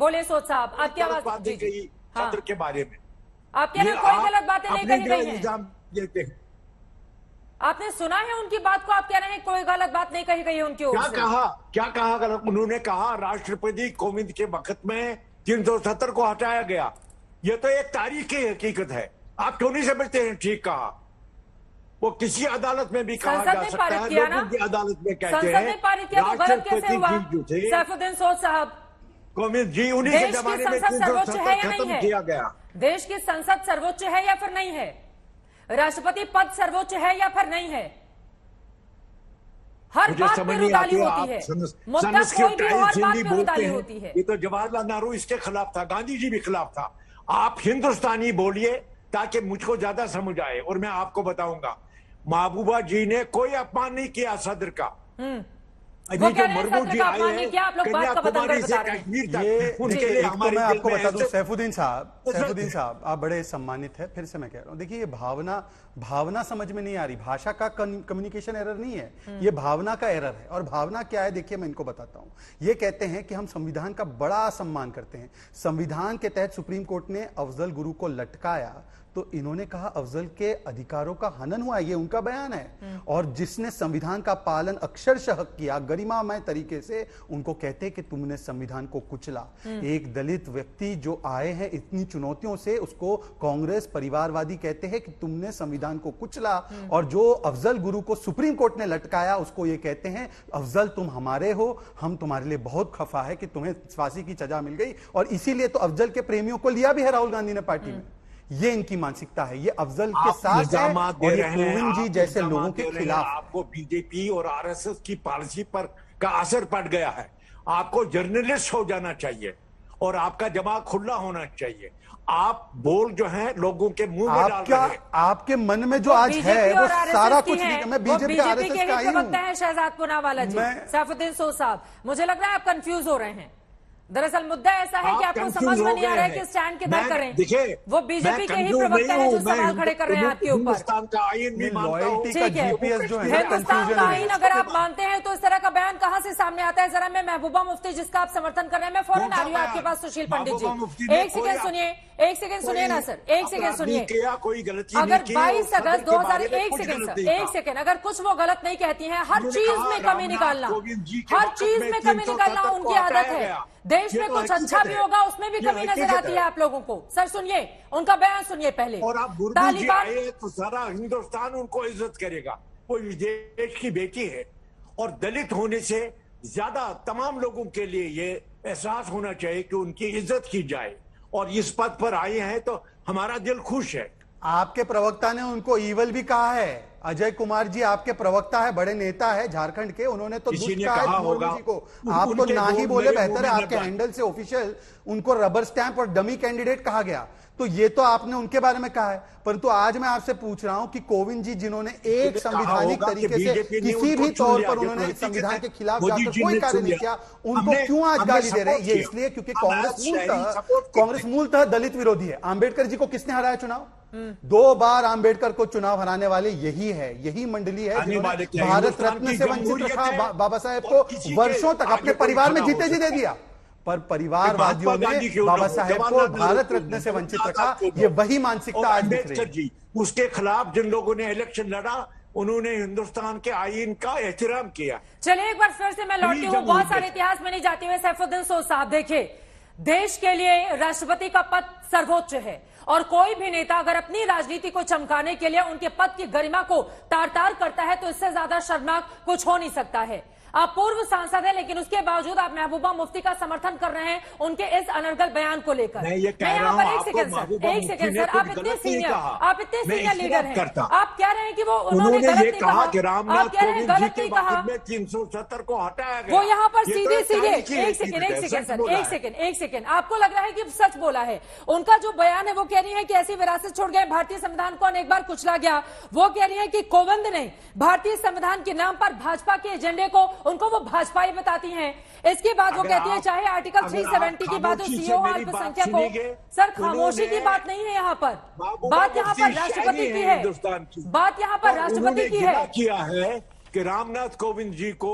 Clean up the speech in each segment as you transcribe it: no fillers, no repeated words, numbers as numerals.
बोले सोच साहब, आपकी आवाज बातें कही सत्र के बारे में। आप कह रहे हैं कोई गलत बातें नहीं कही गई हैं। इल्जाम देते हैं। आपने सुना है उनकी बात को, आप कह रहे हैं कोई गलत बात नहीं कही गई है उनकी ओर से। क्या कहा गलत? उन्होंने कहा राष्ट्रपति कोविंद के वक्त में 370 को हटाया गया। यह तो एक तारीखी हकीकत है, आप क्यों नहीं समझते हैं? ठीक कहा, वो किसी अदालत में भी कहा जा सकता है, लोगों की अदालत में कहते हैं। संसद ने पारित किया तो गलत कैसे हुआ? सैफुद्दीन सोज साहब, कोविंद जी उन्हीं के जमाने में 370 खत्म किया गया। देश की संसद सर्वोच्च है या फिर नहीं है? राष्ट्रपति पद सर्वोच्च है या फिर नहीं है? हर बात पे रुदाली होती है, मुद्दा कोई भी हर बात पे रुदाली होती है। ये तो जवाहरलाल नेहरू इसके खिलाफ था, गांधी जी भी खिलाफ था। आप हिंदुस्तानी बोलिए ताकि मुझको ज्यादा समझ आए, और मैं आपको बताऊंगा महबूबा जी ने कोई अपमान नहीं किया सदर का। अभी जो मुर्मू जी आए हैं कन्याकुमारी से कश्मीर तक, उनके लिए हमारे मैं आपको बता दूं सैफुद्दीन साहब आप बड़े सम्मानित है, फिर से मैं कह रहा हूं, देखिए ये भावना समझ में नहीं आ रही। भाषा का कम्युनिकेशन एरर नहीं है, ये भावना का एरर है। और भावना क्या है, देखिए मैं इनको बताता हूं। ये कहते हैं कि हम संविधान का बड़ा सम्मान करते हैं। संविधान के तहत सुप्रीम कोर्ट ने अफजल गुरु को लटकाया तो इन्होंने कहा अफजल के अधिकारों का हनन हुआ, ये उनका बयान है। और जिसने संविधान का पालन अक्षरशः किया गरिमामय तरीके से, उनको कहते कि तुमने संविधान को कुचला। एक दलित व्यक्ति जो आए हैं इतनी चुनौतियों से, उसको कांग्रेस परिवारवादी कहते हैं कि तुमने संविधान को कुचला। और जो अफजल गुरु को सुप्रीम कोर्ट ने लटकाया उसको ये कहते हैं अफजल तुम हमारे हो, हम तुम्हारे लिए बहुत खफा है कि तुम्हें फांसी की सजा मिल गई। और इसीलिए तो अफजल के प्रेमियों को लिया भी है राहुल गांधी ने पार्टी में। ये इनकी मानसिकता है, ये अफजल के साथ है और ये कोविंद जी जैसे लोगों के खिलाफ। आपको बीजेपी और आरएसएस की पॉलिसी पर का असर पड़ गया है। आपको जर्नलिस्ट हो जाना चाहिए और आपका दिमाग खुला होना चाहिए। आप बोल जो है लोगों के मुंह में डाल रहे हैं। आपके मन में जो आज है वो सारा कुछ नहीं। मैं बीजेपी आरएसएस का ही हूं। शहजाद पूनावाला जी, सैफुद्दीन सोज साहब, मुझे लग रहा है आप कंफ्यूज हो रहे हैं। दरअसल मुद्दा ऐसा है कि आपको समझ में नहीं आ रहा है कि स्टैंड किधर करें। देखिए वो बीजेपी के ही प्रवक्ता है जो सवाल खड़े कर रहे हैं आपके ऊपर। हिंदुस्तान का आईन भी मानता हूं। ठीक है, हिंदुस्तान का आईन अगर आप मानते हैं तो इस तरह का बयान कहां से सामने आता है? जरा मैं महबूबा मुफ्ती जिसका आप समर्थन कर रहे हैं, मैं फौरन आ रही हूँ आपके पास। सुशील पंडित जी एक सेकंड सुनिए, एक सेकंड सुनिए ना सर, एक सेकंड सुनिए। अगर 22 अगस्त 2001 एक सेकंड अगर कुछ वो गलत नहीं कहती हैं, हर चीज में कमी निकालना, हर चीज में कमी निकालना उनकी आदत है। देश में कुछ अच्छा भी होगा उसमें भी कमी नजर आती है आप लोगों को। सर सुनिए, उनका बयान सुनिए पहले। और आप मुर्मू जी आए तो सारा हिंदुस्तान उनको इज्जत करेगा। वो इस देश की बेटी है और दलित होने से ज्यादा तमाम लोगों के लिए ये एहसास होना चाहिए कि उनकी इज्जत की जाए। और इस पद पर आए हैं तो हमारा दिल खुश है। आपके प्रवक्ता ने उनको ईवल भी कहा है। अजय कुमार जी आपके प्रवक्ता है, बड़े नेता है झारखंड के, उन्होंने तो दुष्ट कहा है मुर्मू जी को। आप तो ना ही बोले बेहतर है, आपके हैंडल से ऑफिशियल उनको रबर स्टैंप और डमी कैंडिडेट कहा गया। तो ये तो आपने उनके बारे में कहा है। परंतु आज मैं आपसे पूछ रहा हूं कि कोविंद जी जिन्होंने एक संवैधानिक तरीके से किसी भी तौर पर उन्होंने संविधान के खिलाफ जाकर कोई कार्य नहीं किया, उनको क्यों आज गाली दे रहे हैं? ये इसलिए क्योंकि कांग्रेस मूलतः दलित विरोधी है। आंबेडकर जी को किसने हराया चुनाव? 2 बार आंबेडकर को चुनाव हराने वाले यही है, यही मंडली है जिन्होंने भारत रत्न से वंचित रखा बाबा साहेब को, वर्षों तक अपने परिवार में जीते जी दे दिया। पर परिवारवादियों ने बाबा साहेब को भारत रत्न से वंचित रखा। ये वही मानसिकता आज दिख रही है। उसके खिलाफ जिन लोगों ने इलेक्शन लड़ा उन्होंने हिंदुस्तान के आईन का एहतराम किया। चलिए एक बार फिर से मैं लौटती हूँ, बहुत सारे इतिहास में नहीं जाती हुए। सैफुद्दीन सोज साहब देखिए, देश के लिए राष्ट्रपति का पद सर्वोच्च है और कोई भी नेता अगर अपनी राजनीति को चमकाने के लिए उनके पद की गरिमा को तार तार करता है तो इससे ज्यादा शर्मनाक कुछ हो नहीं सकता है। आप पूर्व सांसद हैं लेकिन उसके बावजूद आप महबूबा मुफ्ती का समर्थन कर रहे हैं उनके इस अनर्गल बयान को लेकर। मैं यहाँ पर एक सेकंड सर, आप इतने सीनियर लीडर हैं, आप कह रहे हैं कि वो उन्होंने गलत नहीं कहा कि रामनाथ कोविंद जी के वक्त में 370 को हटाया गया। वो यहाँ पर सीधे एक सेकंड आपको लग रहा है कि सच बोला है? उनका जो बयान है वो कह रही है कि ऐसी विरासत छोड़ गए, भारतीय संविधान को अनेक बार कुचला गया। वो कह रही है कि कोविंद ने भारतीय संविधान के नाम पर भाजपा के एजेंडे को, उनको वो भाजपा ही बताती हैं। इसके बाद वो कहती है चाहे आर्टिकल 370 की बात हो, सीओ अल्पसंख्यक को। सर खामोशी की बात नहीं है यहाँ पर, बात यहाँ पर राष्ट्रपति की है, बात यहाँ पर राष्ट्रपति की है। किया है कि रामनाथ कोविंद जी को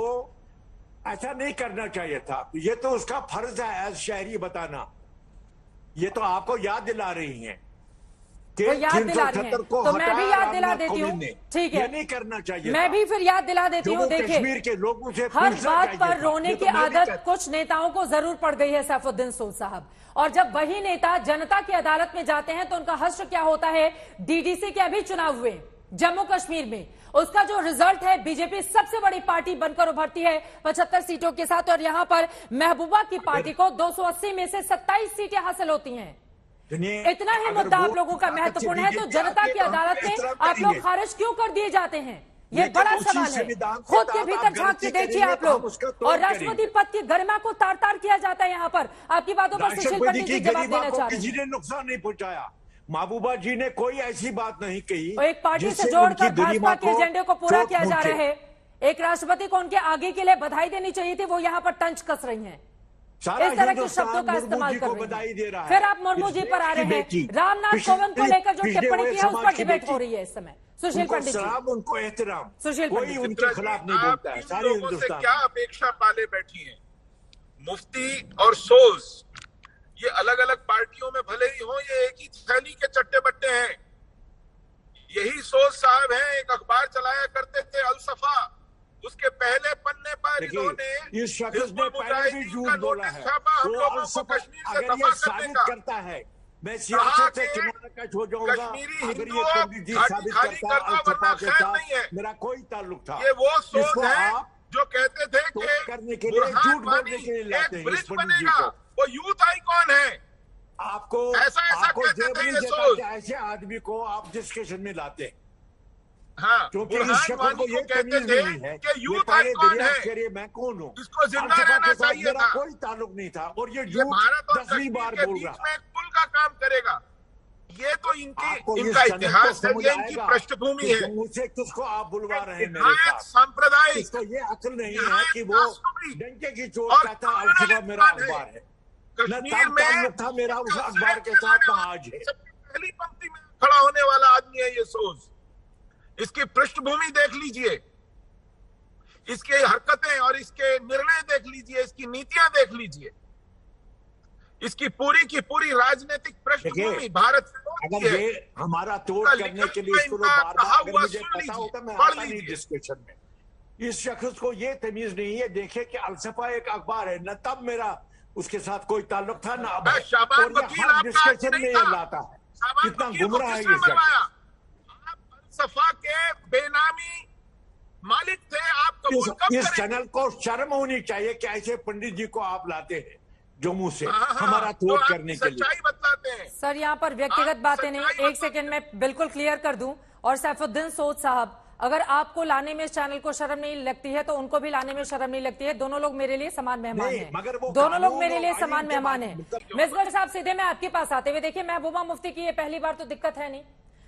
ऐसा नहीं करना चाहिए था। ये तो उसका फर्ज है एज शहरी बताना। ये तो आपको याद दिला रही हैं कि वो याद दिला रही हैं, 377 को तो मैं भी हटाया याद दिला रामनाथ देती हूँ। कोविंद ने। ठीक है, ये नहीं करना चाहिए मैं था। भी फिर याद दिला देती हूँ। जम्मू देखिए, कश्मीर के लोगों से हर पूछना बात चाहिए पर था। रोने ये की तो मैं भी आदत कहता- कुछ नेताओं को जरूर पड़ गई है सैफुद्दीन सूद साहब, और जब वही नेता जनता की अदालत में जाते हैं तो उनका हश्र क्या होता है। डीडीसी के अभी चुनाव हुए जम्मू कश्मीर में, उसका जो रिजल्ट है, बीजेपी सबसे बड़ी पार्टी बनकर उभरती है 75 सीटों के साथ, और यहां पर महबूबा की पार्टी को 280 में से 27 सीटें हासिल होती हैं। इतना ही मुद्दा आप लोगों का महत्वपूर्ण है तो जनता की अदालत में आप लोग खारिज क्यों कर दिए जाते हैं, ये बड़ा सवाल है। खुद के भीतर झांक के देखिए आप लोग। और राष्ट्रपति पद की गरिमा को तार तार किया जाता है यहाँ पर। आपकी बातों पर सुशील पंडित जी जवाब देना चाह रहे हैं। किसी ने नुकसान नहीं पहुंचाया। महबूबा जी ने कोई ऐसी बात नहीं कही। तो एक पार्टी से जोड़कर भाजपा के एजेंडे को पूरा किया जा रहा है। एक राष्ट्रपति को उनके आगे के लिए बधाई देनी चाहिए थी, वो यहाँ पर तंज कस रही हैं, इस तरह के शब्दों का इस्तेमाल कर रही हैं। फिर आप मुर्मू जी पर आ रहे हैं। रामनाथ कोविंद को लेकर जो टिप्पणी की है उस पर डिबेट हो रही है इस समय। सुशील पंडित जी, उनको एहतराम, सुशील कोई पंडित उनके खिलाफ नहीं बोलता है। सारे हिंदुस्तान क्या अपेक्षा पाले बैठी है। मुफ्ती और सोज ये अलग अलग पार्टियों में भले ही हो, ये एक ही थैली के चट्टे बट्टे हैं। यही सोज साहब हैं, एक अखबार चलाया करते थे अलसफा, उसके पहले पन्ने पर इन्होंने इस शख्स ने पहले भी झूठ बोला है। हम वो लोगों को कश्मीर से अगर दफा ये करने साबित का करता है, मैं सियासत से किनारा कट हो जाऊंगा। कश्मीरी अगर हिंदू ये अब पंडित जी घाटी साबित खाली करता करना अलसफा वरना के खैर साथ नहीं है। मेरा कोई ताल्लुक था। ये वो सोच इसको है आप जो कहते थे कि करने के लिए, बुरहान झूठ बोलने वानी के लिए लाते हैं एक इस ब्रिज पंडित जी बनेगा। को। वो यूथ आइकॉन है। आपको ऐसा कहते जेब थे नहीं ये देता सोच। कि ऐसे आदमी को आप डिस्कशन में लाते हैं। हाँ, क्योंकि इस बुरहान शक्ल वानी को को ये कहते तमीज थे नहीं है कि ये यूथ पहले आइकॉन दरिया है, करिए मैं कौन हूँ। इसको जिंदा अलसफा रहना के साथ चाहिए मेरा था। कोई ताल्लुक नहीं था और ये ये झूठ भारत और 10वीं कश्मीर बार के बोल बीच रहा। में एक पुल का काम करेगा। ये तो आपको इस इनका सनद को इतिहास है, समझ ये इनकी आएगा पृष्ठभूमि कि है। जम्मू से किसको आप बुलवा रहे हैं मेरे विधायक साथ। सांप्रदायिक इसको ये अक्ल नहीं है विधायक कि वो राष्ट्रपति डंके की चोट और कहता है अलसफा मेरा है। अखबार है। न कश्मीर तब में ताल्लुक था मेरा उस अखबार के साथ न आज है। पहली पंक्ति में खड़ा होने वाला आदमी है ये सोच। इसकी पृष्ठभूमि देख लीजिए, इसके हरकतें और इसके निर्णय देख लीजिए, इसकी नीतियां देख लीजिए, इसकी पूरी की पूरी राजनीतिक पृष्ठभूमि भारत से अगर ये हमारा तोड़ करने के लिए इसको बार बार अगर मुझे पता होता मैं आता नहीं डिस्कशन में। इस शख्स को ये तमीज नहीं है। देखिए कि अलसफा एक अखबार है, न तब मेरा उसके साथ कोई ताल्लुक था ना अब है। शाबान और ये वकील हर आपका डिस्कशन में नहीं ये था। लाता है। शाबान कितना वकील को गुमराह है किसने ये शख्स। मरवाया? आप अलसफा के बेनामी मालिक थे, आप कबूल कब इस करेंगे? चैनल को शर्म होनी चाहिए कि ऐसे पंडित जी को आप लाते हैं जम्मू से हाँ, हमारा तो तोड़ आप करने के लिए। सच्चाई बतलाते हैं। सर यहाँ पर व्यक्तिगत आप बातें नहीं, सच्चाई एक सेकंड में बिल्कुल क्लियर कर दूं। और सैफुद्दीन सोद साहब, अगर आपको लाने में इस चैनल को शर्म नहीं लगती है तो उनको भी लाने में शर्म नहीं लगती है। दोनों लोग मेरे लिए समान मेहमान नहीं, हैं, मगर वो दोनों लोग कानून मेरे और लिए आइन समान के मेहमान बारे हैं। में मतलब मिसगढ़ साहब, सीधे मैं आपके पास आते हुए, देखिए महबूबा मुफ्ती की ये पहली बार तो दिक्कत है नहीं,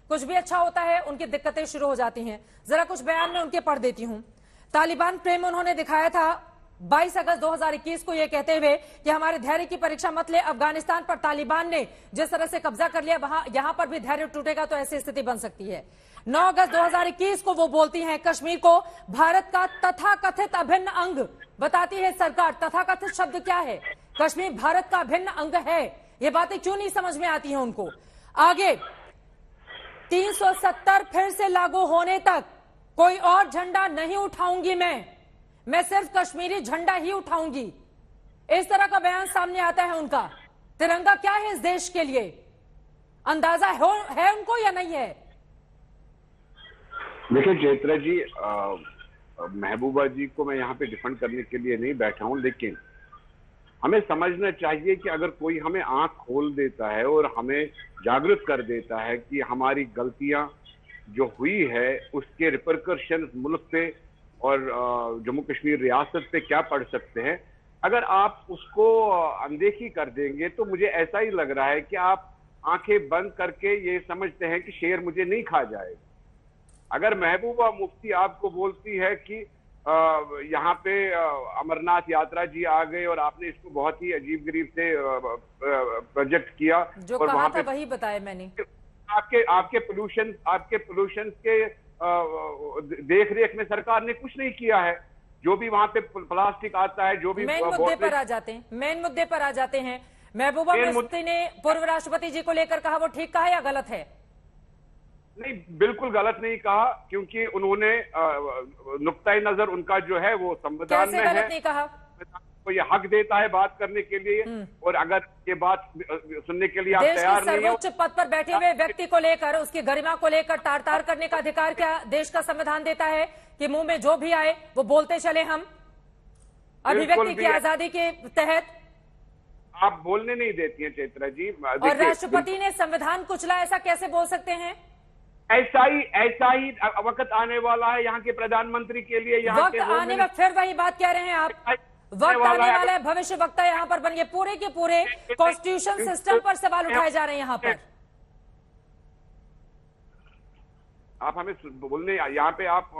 कुछ भी अच्छा होता है उनकी दिक्कतें शुरू हो जाती हैं। जरा कुछ बयान में उनके पढ़ देती हूं। तालिबान प्रेम उन्होंने दिखाया था 22 अगस्त 2021 को ये कहते हुए कि हमारे धैर्य की परीक्षा मत ले। अफगानिस्तान पर तालिबान ने जिस तरह से कब्जा कर लिया, वहां यहां पर भी धैर्य टूटेगा तो ऐसी स्थिति बन सकती है। 9 अगस्त 2021 को वो बोलती हैं कश्मीर को भारत का तथाकथित अभिन्न अंग बताती है सरकार। तथाकथित शब्द क्या है? कश्मीर भारत का अभिन्न अंग है। ये बातें क्यों नहीं समझ में आती हैं उनको? आगे 370 फिर से लागू होने तक कोई और झंडा नहीं उठाऊंगी मैं सिर्फ कश्मीरी झंडा ही उठाऊंगी। इस तरह का बयान सामने आता है उनका। तिरंगा क्या है इस देश के लिए? अंदाजा है उनको या नहीं है? देखिए चैत्रा जी, महबूबा जी को मैं यहाँ पे डिफेंड करने के लिए नहीं बैठा हूँ, लेकिन हमें समझना चाहिए कि अगर कोई हमें आंख खोल देता है और हमें जागृत कर देता है कि हमारी गलतियां जो हुई है उसके रिपरकशन मुल्क पे और जम्मू कश्मीर रियासत पे क्या पड़ सकते हैं, अगर आप उसको अनदेखी कर देंगे तो मुझे ऐसा ही लग रहा है कि आप आंखें बंद करके ये समझते हैं कि शेर मुझे नहीं खा जाएगा। अगर महबूबा मुफ्ती आपको बोलती है कि यहाँ पे अमरनाथ यात्रा जी आ गए और आपने इसको बहुत ही अजीब गरीब से प्रोजेक्ट किया, जो और कहा था वही बताया मैंने। आपके पोल्यूशन के देख रेख में सरकार ने कुछ नहीं किया है, जो भी वहां पे प्लास्टिक आता है, जो भी मेन मुद्दे पर आ जाते हैं, मेन मुद्दे पर आ जाते हैं। महबूबा मुफ्ती ने पूर्व राष्ट्रपति जी को लेकर कहा, वो ठीक कहा या गलत है? नहीं, बिल्कुल गलत नहीं कहा, क्योंकि उन्होंने नुक्ता नजर उनका जो है वो संविधान में है। कैसे गलत नहीं कहा? तो ये हक देता है बात करने के लिए, और अगर ये बात सुनने के लिए आप तैयार नहीं हो। सर्वोच्च पद पर बैठे हुए व्यक्ति को लेकर, उसकी गरिमा को लेकर तार करने का अधिकार क्या देश का संविधान देता है कि मुंह में जो भी आए वो बोलते चले हम, अभिव्यक्ति की आजादी के तहत? आप बोलने नहीं देती हैं चैत्रा जी। और राष्ट्रपति ने संविधान कुचला, ऐसा कैसे बोल सकते हैं? ऐसा ही वक्त आने वाला है यहाँ के प्रधानमंत्री के लिए। यहाँ वक्त आने में फिर वही बात कह रहे हैं आप, वक्त आने वाला है, भविष्य वक्ता यहाँ पर बन गए, पूरे के पूरे कॉन्स्टिट्यूशन सिस्टम पर सवाल उठाए जा रहे हैं यहाँ पर। आप हमें बोलने, यहाँ पे आप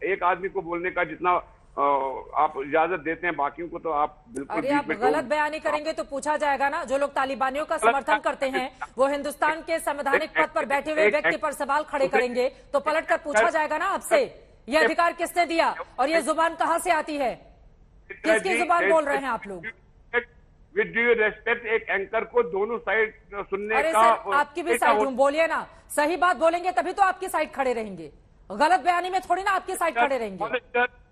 एक आदमी को बोलने का जितना आप इजाजत देते हैं, बाकियों को तो आप बिल्कुल। अरे आप गलत बयानी करेंगे तो पूछा जाएगा ना। जो लोग तालिबानियों का समर्थन करते हैं वो हिंदुस्तान के संवैधानिक पद पर बैठे हुए व्यक्ति पर सवाल खड़े करेंगे तो पलट कर पूछा जाएगा ना आपसे, ये अधिकार किसने दिया और ये जुबान कहां से आती है, किसकी जुबान बोल रहे हैं आप लोग? विद ड्यू रेस्पेक्ट, एक एंकर को दोनों साइड सुनने अरे का। सर, आपकी भी साइड बोलिए ना, सही बात बोलेंगे तभी तो आपकी साइड खड़े रहेंगे, गलत बयानी में थोड़ी ना आपकी साइड खड़े रहेंगे।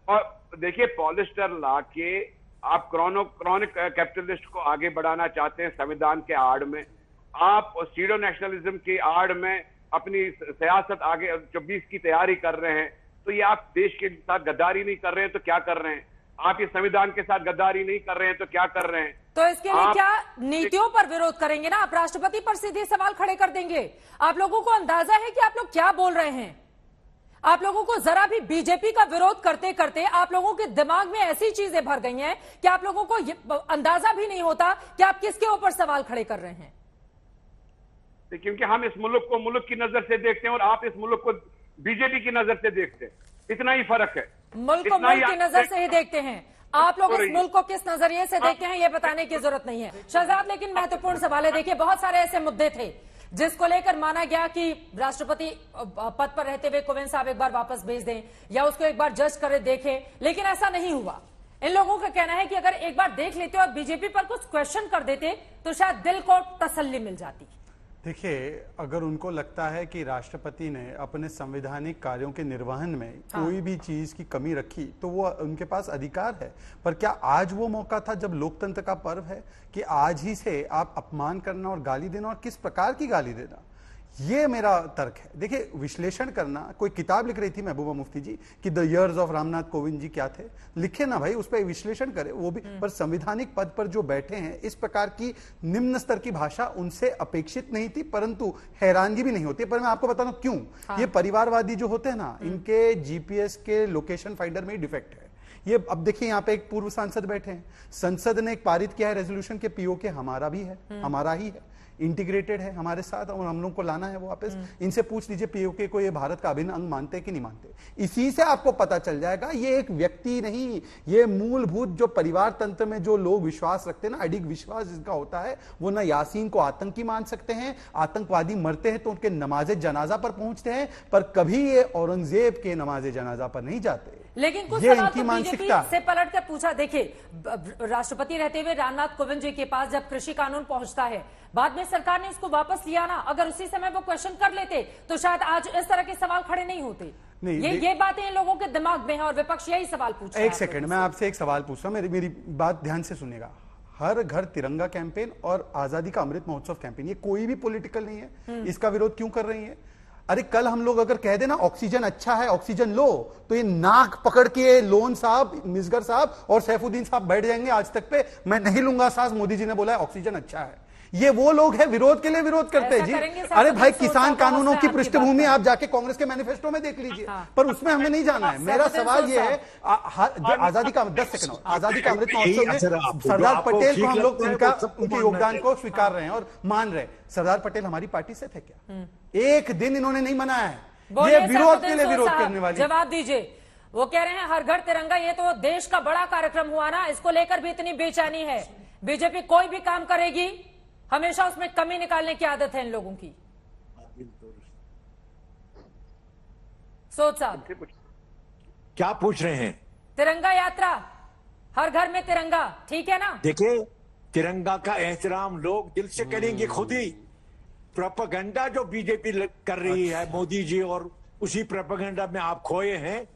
और देखिए, पॉलिस्टर ला के आप क्रॉनिक कैपिटलिस्ट को आगे बढ़ाना चाहते हैं संविधान के आड़ में, आप सीडो नेशनलिज्म की आड़ में अपनी सियासत आगे 24 की तैयारी कर रहे हैं, तो ये आप देश के साथ गद्दारी नहीं कर रहे हैं तो क्या कर रहे हैं? आप ये संविधान के साथ गद्दारी नहीं कर रहे हैं तो क्या कर रहे हैं? तो इसके लिए क्या नीतियों पर विरोध करेंगे ना आप? राष्ट्रपति पर सीधे सवाल खड़े कर देंगे? आप लोगों को अंदाजा है कि आप लोग क्या बोल रहे हैं? आप लोगों को जरा भी बीजेपी का विरोध करते करते आप लोगों के दिमाग में ऐसी चीजें भर गई हैं कि आप लोगों को अंदाजा भी नहीं होता कि आप किसके ऊपर सवाल खड़े कर रहे हैं। क्योंकि हम इस मुल्क को मुल्क की नजर से देखते हैं और आप इस मुल्क को बीजेपी की नजर से देखते हैं, इतना ही फर्क है। मुल्क को मुल्क की नजर से ही देखते हैं आप लोग, इस मुल्क को किस नजरिए से देखते हैं ये बताने की जरूरत नहीं है। शहजाद, लेकिन महत्वपूर्ण सवाल है, देखिए बहुत सारे ऐसे मुद्दे थे जिसको लेकर माना गया कि राष्ट्रपति पद पर रहते हुए कोविंद साहब एक बार वापस भेज दें या उसको एक बार जज करे देखें, लेकिन ऐसा नहीं हुआ। इन लोगों का कहना है कि अगर एक बार देख लेते और बीजेपी पर कुछ क्वेश्चन कर देते तो शायद दिल को तसल्ली मिल जाती। देखिए, अगर उनको लगता है कि राष्ट्रपति ने अपने संवैधानिक कार्यों के निर्वहन में कोई भी चीज की कमी रखी तो वो उनके पास अधिकार है, पर क्या आज वो मौका था जब लोकतंत्र का पर्व है कि आज ही से आप अपमान करना और गाली देना, और किस प्रकार की गाली देना? ये मेरा तर्क है। देखिए, विश्लेषण करना, कोई किताब लिख रही थी महबूबा मुफ्ती जी कि the years of Ramnath Kovind ji क्या थे, लिखे ना भाई, उस पर विश्लेषण करे वो भी। पर संवैधानिक पद पर जो बैठे हैं, इस प्रकार की निम्न स्तर की भाषा उनसे अपेक्षित नहीं थी, परंतु हैरानगी भी नहीं होती। पर मैं आपको बता दूं क्यों। ये परिवारवादी जो होते हैं ना, इनके जीपीएस के लोकेशन फाइंडर में ही डिफेक्ट है। ये अब देखिए, यहाँ पे एक पूर्व सांसद बैठे हैं, संसद ने एक पारित किया है रेजोल्यूशन के पीओके हमारा भी है, हमारा ही है, इंटीग्रेटेड है हमारे साथ, और हम लोग को लाना है वो वापस। इनसे पूछ लीजिए पीओके को ये भारत का अभिन्न अंग मानते हैं कि नहीं मानते। इसी से आपको पता चल जाएगा ये एक व्यक्ति नहीं, ये मूलभूत जो परिवार तंत्र में जो लोग विश्वास रखते हैं ना, अडिग विश्वास जिसका होता है, वो ना यासीन को आतंकी मान सकते हैं, आतंकवादी मरते हैं तो उनके नमाजे जनाजा पर पहुंचते हैं, पर कभी ये औरंगजेब के नमाजे जनाजा पर नहीं जाते। लेकिन कुछ ये सवाल इनकी तो मानसिकता से पलट कर पूछा। देखिए, राष्ट्रपति रहते हुए रामनाथ कोविंद जी के पास जब कृषि कानून पहुंचता है, बाद में सरकार ने इसको वापस लिया ना, अगर उसी समय वो क्वेश्चन कर लेते तो शायद आज इस तरह के सवाल खड़े नहीं होते। ये बातें इन लोगों के दिमाग में है और विपक्ष यही सवाल पूछ रहा है। एक सेकंड, मैं आपसे एक सवाल पूछ रहा हूं, मेरी बात ध्यान से सुनिएगा। हर घर तिरंगा कैंपेन और आजादी का अमृत महोत्सव कैंपेन, ये कोई भी पॉलिटिकल नहीं है, इसका विरोध क्यों कर रही है? अरे कल हम लोग अगर कह देना ऑक्सीजन अच्छा है, ऑक्सीजन लो, तो ये नाक पकड़ के लोन साहब, मिसगर साहब और सैफुद्दीन साहब बैठ जाएंगे आज तक पे, मैं नहीं लूंगा सांस, मोदी जी ने बोला है ऑक्सीजन अच्छा है। ये वो लोग हैं विरोध के लिए विरोध करते हैं जी। अरे भाई, किसान कानूनों की पृष्ठभूमि आप जाके कांग्रेस के मैनिफेस्टो में देख लीजिए, पर उसमें हमें नहीं जाना है। मेरा सवाल ये है, आजादी का 10 सेकंड, आजादी का अमृत महोत्सव में सरदार पटेल को हम लोग उनके योगदान को स्वीकार रहे हैं और मान रहे। सरदार पटेल हमारी पार्टी से थे क्या? एक दिन इन्होंने नहीं मनाया है। ये विरोध के लिए विरोध करने वाले। जवाब दीजिए। वो कह रहे हैं हर घर तिरंगा, ये तो देश का बड़ा कार्यक्रम हुआ ना, इसको लेकर भी इतनी बेचैनी है। बीजेपी कोई भी काम करेगी हमेशा उसमें कमी निकालने की आदत है इन लोगों की। सोच साहब क्या पूछ रहे हैं? तिरंगा यात्रा, हर घर में तिरंगा, ठीक है ना? देखिए, तिरंगा का एहतराम लोग दिल से करेंगे खुद ही। प्रोपेगेंडा जो बीजेपी कर रही है, मोदी जी, और उसी प्रोपेगेंडा में आप खोए हैं,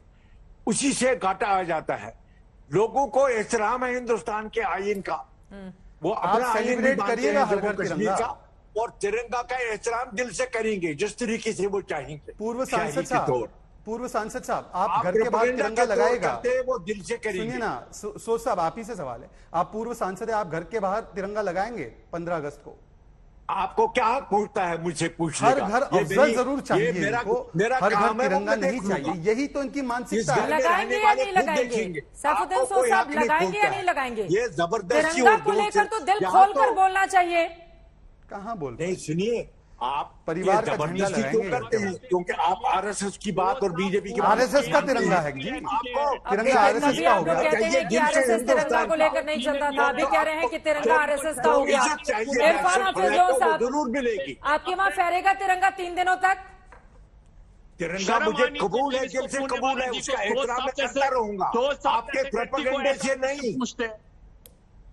उसी से घाटा आ जाता है। लोगों को एहतराम है हिंदुस्तान के आईन का, वो अपना आईन भी सेलिब्रेट मानते करिएगा हैं हर जम्मू घर कश्मीर तिरंगा। का, और तिरंगा का एहतराम दिल से करेंगे जिस तरीके से वो चाहेंगे। पूर्व शाही सांसद के साहब, तौर। पूर्व सांसद साहब, आप आप घर के बाहर प्रोपेगेंडा तिरंगा के तौर लगाएगा? करते हैं, वो दिल से करेंगे। सुनिए ना, सोच साहब, आप ही से सवाल है, आप पूर्व सांसद है, आप घर के बाहर तिरंगा लगाएंगे 15 अगस्त को? आपको क्या हक पूछता है मुझसे पूछने हर का? घर ये अफजल मेरी- जरूर चाहिए ये मेरा हर घर काम है, वो तिरंगा मैं नहीं देख चाहिए, लूंगा। यही तो इनकी इस मानसिकता घर है। में लगाएंगे रहने या वाले नहीं खुद लगाएंगे? देखेंगे। सैफुद्दीन आपको सोज कोई साहब, हक नहीं लगाएंगे या पूछता नहीं है। लगाएंगे? ये जबरदस्ती तिरंगा और को जोर लेकर से- तो दिल यहाँ खोल कर तो- बोलना चाहिए। कहाँ बोल नहीं, सुनिए, आप परिवार ये का झंडा जबरदस्ती क्यों लगाएंगे करते हैं? क्योंकि आप आरएसएस की बात और बीजेपी की बात आरएसएस का तिरंगा है जी, आपको तिरंगा आरएसएस कभी का आप हो लोग गया। कहते हैं कि आरएसएस तिरंगा को लेकर नहीं चलता था, अभी कह रहे हैं कि तिरंगा आरएसएस का हो गया। इरफान हाफिज लोन साहब, जरूर मिलेगी। आपके वहां फहरेगा तिरंगा 3 दिनों तक? तिरंगा मुझे कबूल है, दिल से कबूल है, उसका एहतराम मैं करता रहूंगा, आपके प्रोपेगेंडे से नहीं।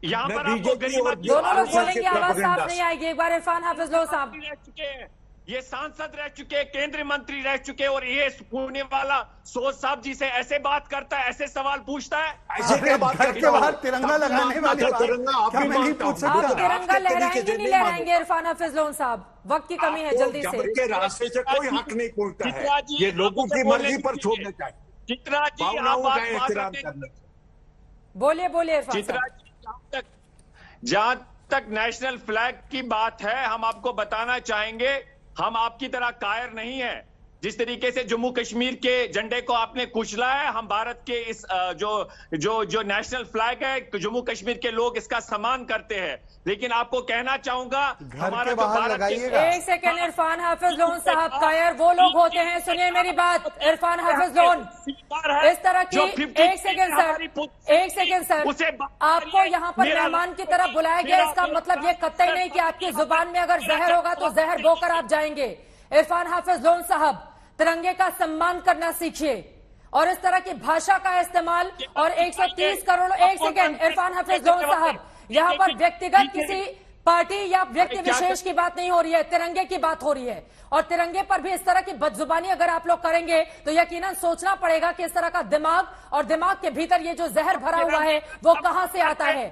यहाँ मैं पर आपको बीजेपी गरिमा और दोनों लोग आरएसएस बोलेंगे, के आवाज साफ प्रोपेगेंडा नहीं से। आएगी। एक बार इरफान हाफिज लोन साहब। रह चुके हैं, ये सांसद रह चुके, केंद्रीय मंत्री रह चुके, और ये पुणे वाला सोच साहब जी से ऐसे बात करता है, ऐसे सवाल पूछता है। ऐसे क्या बात घर करते के हो? बाहर तिरंगा लगाने वाली बात तिरंगा आप क्या भी मैं नहीं मानता हूं। पूछ आप सकता? तिरंगा आपके तरीके लहराएंगे से नहीं नहीं लहराएंगे? इरफान हाफिज लोन साहब, वक्त की कमी है, आपको जल्दी से। जबर के रास्ते से कोई हक नहीं पूछता है, चित्रा जी, ये लोगों आपको की बोलने मर्जी पर दीजिए। छोड़ना चाहिए। चित्रा जी, आप भावनाओं का बात एहतराम रखें। करना। बोलिए बोलिए इरफान चित्रा साहब। जी, जहां तक नेशनल फ्लैग की बात है, हम आपको बताना चाहेंगे, हम आपकी तरह कायर नहीं है। जिस तरीके से जम्मू कश्मीर के झंडे को आपने कुचला है, हम भारत के इस जो नेशनल फ्लैग है, जम्मू कश्मीर के लोग इसका सम्मान करते हैं। लेकिन आपको कहना चाहूंगा, घर के बाहर लगाइएगा। एक सेकेंड इरफान हाफिज लोन साहब, कायर वो लोग होते हैं, सुनिए मेरी बात इरफान हाफिज लोन, इस तरह की, एक सेकेंड सर, एक सेकेंड सर, आपको यहाँ पर मेहमान की तरह बुलाया गया, इसका मतलब ये कतई नहीं कि आपकी जुबान में अगर जहर होगा तो जहर बोकर आप जाएंगे। इरफान हाफिज लोन साहब, तिरंगे का सम्मान करना सीखिए, और इस तरह की भाषा का इस्तेमाल, और 130 करोड़, एक सेकेंड इरफान हाफिज लोन साहब, यहाँ पर व्यक्तिगत किसी पार्टी या व्यक्ति विशेष की बात नहीं हो रही है, तिरंगे की बात हो रही है। और तिरंगे पर भी इस तरह की बदजुबानी अगर आप लोग करेंगे तो यकीनन सोचना पड़ेगा कि इस तरह का दिमाग, और दिमाग के भीतर ये जो जहर भरा हुआ है वो कहां से आता है।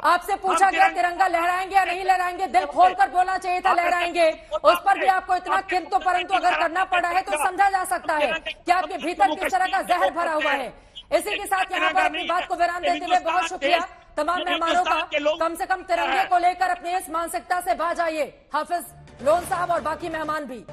आपसे पूछा गया तिरंगा लहराएंगे या नहीं लहराएंगे, दिल खोलकर बोलना चाहिए था लहराएंगे। उस पर भी आपको इतना किंतु परंतु अगर करना पड़ा है तो समझा जा सकता है कि आपके भीतर किस तरह का जहर भरा हुआ है। इसी के साथ यहाँ पर अपनी बात को विराम देते हुए बहुत शुक्रिया तमाम मेहमानों का। कम से कम तिरंगे को लेकर अपनी इस मानसिकता से बाहर आइए, हाफिज लोन साहब और बाकी मेहमान भी।